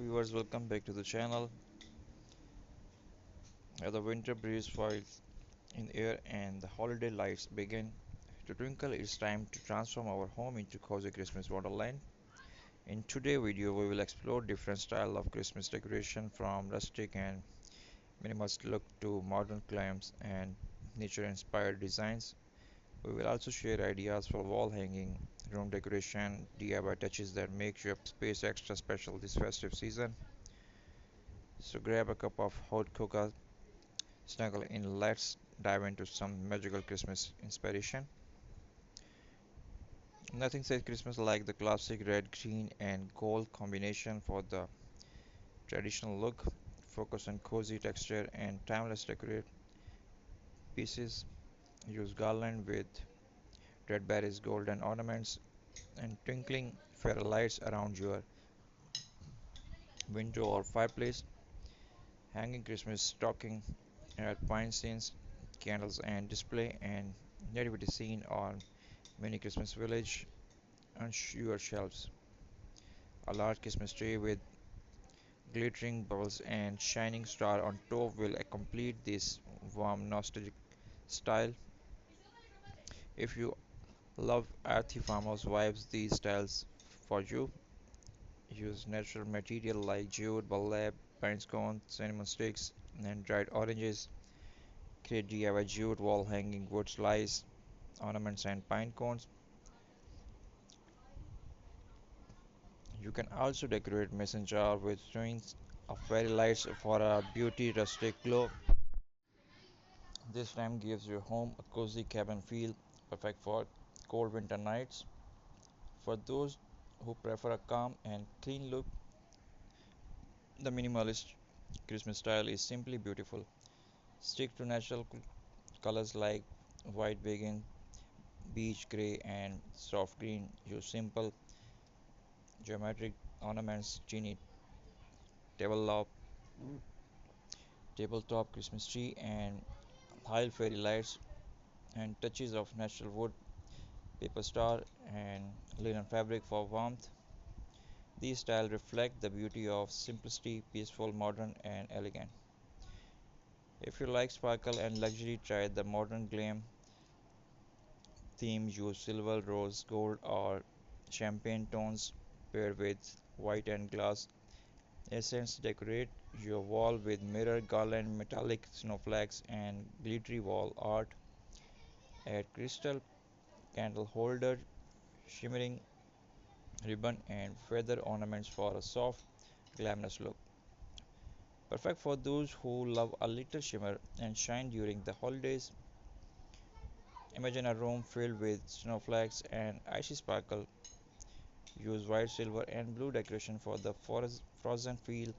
viewers, welcome back to the channel. As the winter breeze fills in air and the holiday lights begin to twinkle, it's time to transform our home into cozy Christmas wonderland. In today's video, we will explore different styles of Christmas decoration from rustic and minimalist look to modern claims and nature-inspired designs. We will also share ideas for wall hanging, room decoration, DIY touches that make your space extra special this festive season. So grab a cup of hot cocoa, snuggle in, let's dive into some magical Christmas inspiration. Nothing says Christmas like the classic red, green, and gold combination for the traditional look. Focus on cozy texture and timeless decorate pieces. Use garland with red berries, golden ornaments, and twinkling fairy lights around your window or fireplace. Hanging Christmas stocking at pine scenes, candles, and display and nativity scene on many Christmas village on your shelves. A large Christmas tree with glittering bubbles and shining star on top will complete this warm nostalgic style. If you love earthy farmhouse vibes, these styles for you. Use natural material like jute, burlap, pine cones, cinnamon sticks, and dried oranges. Create DIY jute wall hanging wood slice, ornaments, and pine cones. You can also decorate mason jar with strings of fairy lights for a beauty rustic glow. This time gives your home a cozy cabin feel, perfect for cold winter nights. For those who prefer a calm and clean look, the minimalist Christmas style is simply beautiful. Stick to natural colors like white vegan, beige gray, and soft green. Use simple geometric ornaments, teeny tabletop, tabletop Christmas tree, and high fairy lights, and touches of natural wood, paper star, and linen fabric for warmth. These styles reflect the beauty of simplicity, peaceful, modern, and elegant. If you like sparkle and luxury, try the modern glam theme. Use silver, rose, gold, or champagne tones paired with white and glass accents. Decorate your wall with mirror, garland, metallic snowflakes, and glittery wall art. Add crystal candle holder, shimmering ribbon, and feather ornaments for a soft, glamorous look. Perfect for those who love a little shimmer and shine during the holidays. Imagine a room filled with snowflakes and icy sparkle. Use white, silver, and blue decoration for the frozen feel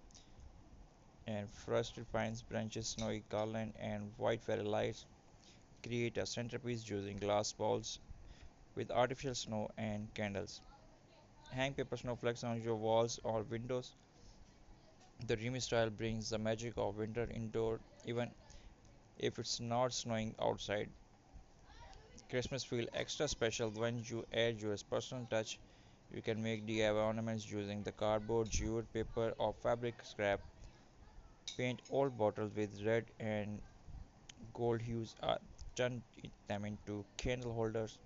and frosted pines, branches, snowy garland, and white fairy lights. Create a centerpiece using glass balls with artificial snow and candles. Hang paper snowflakes on your walls or windows. The dreamy style brings the magic of winter indoor even if it's not snowing outside. Christmas feel extra special when you add your personal touch. You can make DIY ornaments using the cardboard, jute, paper, or fabric scrap. Paint old bottles with red and gold hues, turn them into candle holders.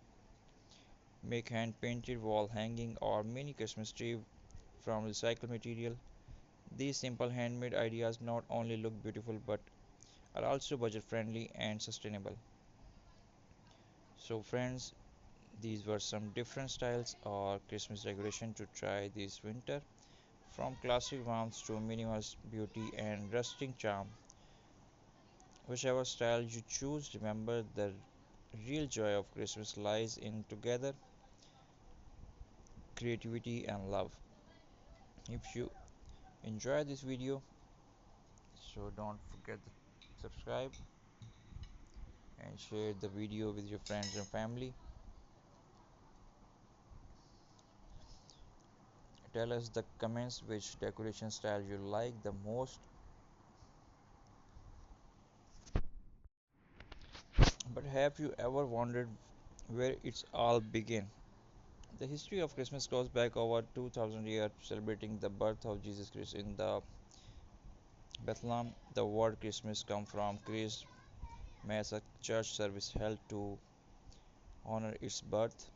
Make hand painted wall hanging or mini Christmas tree from recycled material. These simple handmade ideas not only look beautiful but are also budget friendly and sustainable. So, friends, these were some different styles or Christmas decoration to try this winter. From classic warmth to minimalist beauty and rustic charm. Whichever style you choose, remember the real joy of Christmas lies in together, creativity, and love. If you enjoy this video, so don't forget to subscribe and share the video with your friends and family. Tell us the comments which decoration style you like the most. But have you ever wondered where it's all began? The history of Christmas goes back over 2000 years, celebrating the birth of Jesus Christ in the Bethlehem. The word Christmas comes from Christ Mass, a church service held to honor its birth.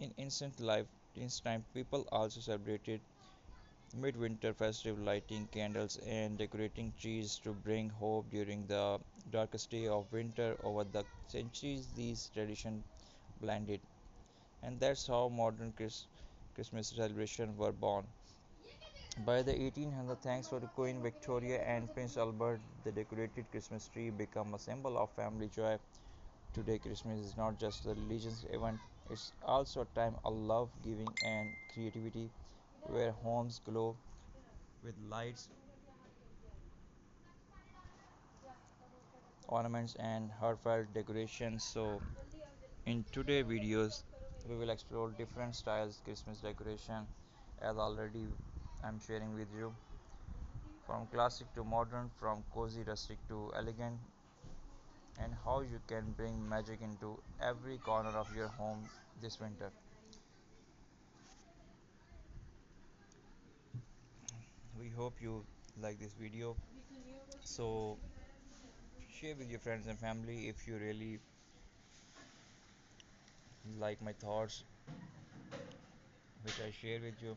In ancient time, people also celebrated midwinter festive, lighting candles and decorating trees to bring hope during the darkest day of winter. Over the centuries, these traditions blended, and that's how modern Christmas celebrations were born. By the 1800s, thanks to Queen Victoria and Prince Albert, the decorated Christmas tree became a symbol of family joy. Today, Christmas is not just a religious event, it's also a time of love, giving, and creativity where homes glow with lights, ornaments, and heartfelt decorations. So, in today's videos, we will explore different styles Christmas decoration, as already I'm sharing with you, from classic to modern, from cozy rustic to elegant, and how you can bring magic into every corner of your home this winter. We hope you like this video. So share with your friends and family if you really like my thoughts which I share with you.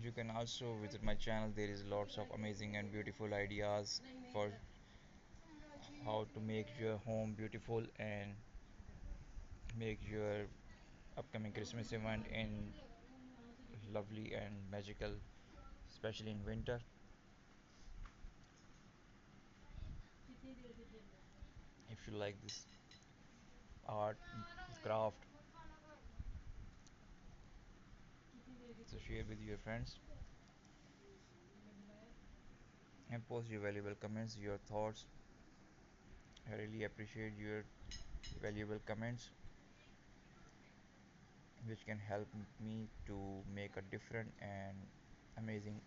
You can also visit my channel. There is lots of amazing and beautiful ideas for how to make your home beautiful and make your upcoming Christmas event in lovely and magical, especially in winter. If you like this art, craft, so share with your friends and post your valuable comments, your thoughts. I really appreciate your valuable comments, which can help me to make a different and amazing